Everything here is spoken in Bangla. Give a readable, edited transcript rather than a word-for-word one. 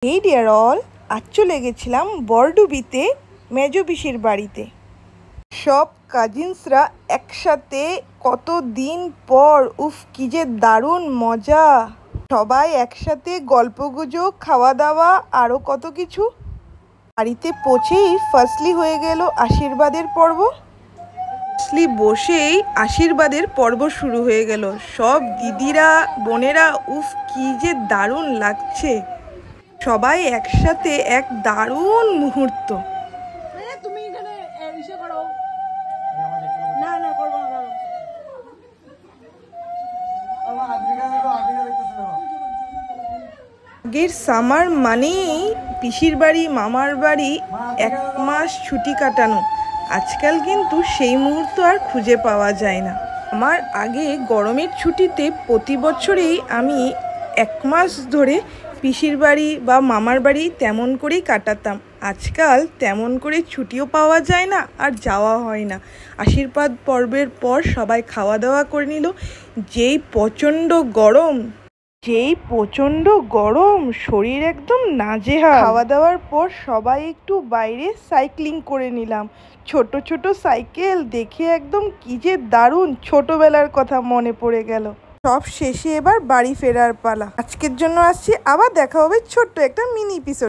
এই ডিয়ার অল, আজ চলে গেছিলাম বরডুবিতে মেজো পিসির বাড়িতে। সব কাজিনসরা একসাথে, কতদিন পর। উফ, কি যে দারুণ মজা! সবাই একসাথে গল্পগুজব, খাওয়া দাওয়া, আরও কত কিছু। বাড়িতে পৌঁছেই ফার্স্টলি হয়ে গেল আশীর্বাদের পর্ব। বসেই আশীর্বাদের পর্ব শুরু হয়ে গেল। সব দিদিরা, বোনেরা, উফ কি যে দারুণ লাগছে। সবাই একসাথে, এক দারুণ মুহূর্ত। আগের সামার মানেই পিসির বাড়ি, মামার বাড়ি 1 মাস ছুটি কাটানো। আজকাল কিন্তু সেই মুহূর্ত আর খুঁজে পাওয়া যায় না। আমার আগে গরমের ছুটিতে প্রতি বছরেই আমি 1 মাস ধরে পিসির বাড়ি বা মামার বাড়ি তেমন করেই কাটাতাম। আজকাল তেমন করে ছুটিও পাওয়া যায় না, আর যাওয়া হয় না। আশীর্বাদ পর্বের পর সবাই খাওয়া দাওয়া করে নিল। যেই প্রচণ্ড গরম, শরীর একদম নাজেহাল। খাওয়া দাওয়ার পর সবাই একটু বাইরে সাইক্লিং করে নিলাম। ছোট ছোট সাইকেল দেখে একদম কি যে দারুণ, ছোটবেলার কথা মনে পড়ে গেল। সব শেষে এবার বাড়ি ফেরার পালা। আজকের জন্য আসছি, আবার দেখা হবে ছোট্ট একটা মিনি এপিসোড।